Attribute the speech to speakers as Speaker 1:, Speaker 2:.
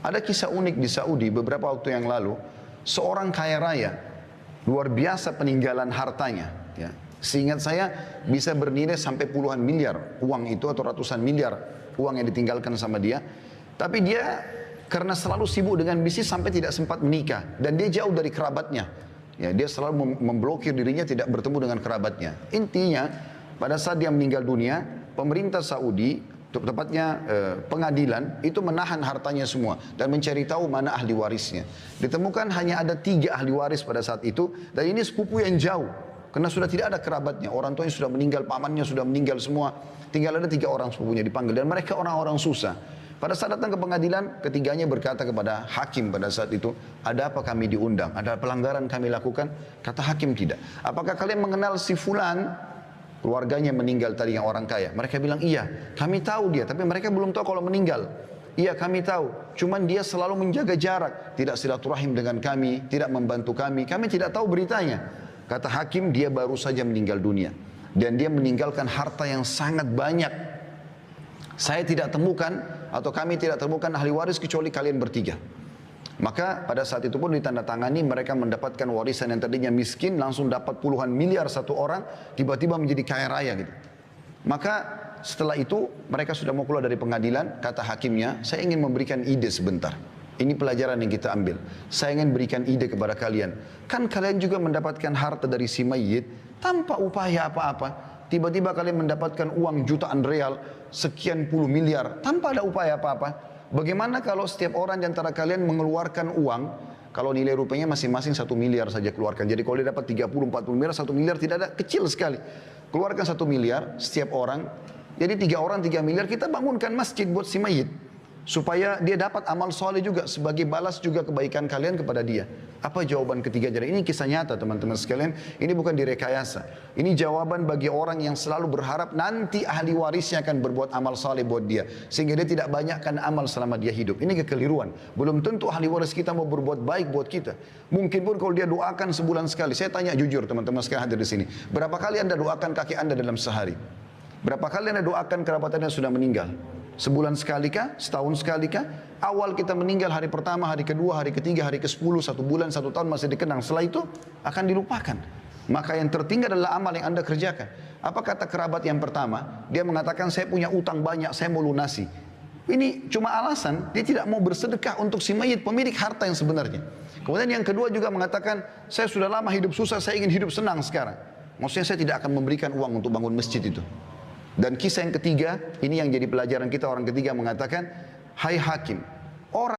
Speaker 1: Ada kisah unik di Saudi beberapa waktu yang lalu, seorang kaya raya, luar biasa peninggalan hartanya. Ya. Seingat saya bisa bernilai sampai puluhan miliar uang itu atau ratusan miliar uang yang ditinggalkan sama dia. Tapi dia karena selalu sibuk dengan bisnis sampai tidak sempat menikah dan dia jauh dari kerabatnya. Ya, dia selalu memblokir dirinya tidak bertemu dengan kerabatnya. Intinya pada saat dia meninggal dunia, pemerintah Saudi, tepatnya pengadilan itu menahan hartanya semua dan mencari tahu mana ahli warisnya. Ditemukan hanya ada 3 ahli waris pada saat itu dan ini sepupu yang jauh karena sudah tidak ada kerabatnya, orang tuanya sudah meninggal, pamannya sudah meninggal semua, tinggal ada 3 orang sepupunya dipanggil dan mereka orang-orang susah. Pada saat datang ke pengadilan, ketiganya berkata kepada hakim pada saat itu, ada apa kami diundang? Ada pelanggaran kami lakukan? Kata hakim tidak. Apakah kalian mengenal si fulan? Keluarganya meninggal tadi yang orang kaya. Mereka bilang iya, kami tahu dia, tapi mereka belum tahu kalau meninggal. Iya kami tahu, cuman dia selalu menjaga jarak, tidak silaturahim dengan kami, tidak membantu kami tidak tahu beritanya. Kata hakim, dia baru saja meninggal dunia. Dan dia meninggalkan harta yang sangat banyak. Saya tidak temukan atau kami tidak temukan ahli waris kecuali kalian bertiga. Maka pada saat itu pun ditandatangani, mereka mendapatkan warisan yang tadinya miskin langsung dapat puluhan miliar satu orang, tiba-tiba menjadi kaya raya gitu. Maka setelah itu mereka sudah mau keluar dari pengadilan, kata hakimnya, saya ingin memberikan ide sebentar. Ini pelajaran yang kita ambil. Saya ingin berikan ide kepada kalian. Kan kalian juga mendapatkan harta dari si mayit tanpa upaya apa-apa. Tiba-tiba kalian mendapatkan uang jutaan real, sekian puluh miliar, tanpa ada upaya apa-apa. Bagaimana kalau setiap orang di antara kalian mengeluarkan uang, kalau nilai rupiahnya masing-masing 1 miliar saja keluarkan. Jadi kalau dia dapat 30-40 miliar, 1 miliar tidak ada, kecil sekali. Keluarkan 1 miliar setiap orang, jadi 3 orang 3 miliar, kita bangunkan masjid buat si mayit. Supaya dia dapat amal soleh juga sebagai balas juga kebaikan kalian kepada dia. Apa jawaban ketiga? Jadi ini kisah nyata teman-teman sekalian. Ini bukan direkayasa. Ini jawaban bagi orang yang selalu berharap nanti ahli warisnya akan berbuat amal soleh buat dia. Sehingga dia tidak banyakkan amal selama dia hidup. Ini kekeliruan. Belum tentu ahli waris kita mau berbuat baik buat kita. Mungkin pun kalau dia doakan sebulan sekali. Saya tanya jujur teman-teman sekalian hadir di sini. Berapa kali anda doakan kakek anda dalam sehari? Berapa kali anda doakan kerabat anda yang sudah meninggal? Sebulan sekali kah? Setahun sekali kah? Awal kita meninggal hari pertama, hari kedua, hari ketiga, hari ke-10, 1 bulan, 1 tahun masih dikenang. Setelah itu akan dilupakan. Maka yang tertinggal adalah amal yang anda kerjakan. Apa kata kerabat yang pertama? Dia mengatakan saya punya utang banyak, saya mau lunasi. Ini cuma alasan, dia tidak mau bersedekah untuk si mayit, pemilik harta yang sebenarnya. Kemudian yang kedua juga mengatakan, saya sudah lama hidup susah, saya ingin hidup senang sekarang. Maksudnya saya tidak akan memberikan uang untuk bangun masjid itu. Dan kisah yang ketiga, ini yang jadi pelajaran kita, orang ketiga mengatakan, hai hakim, orang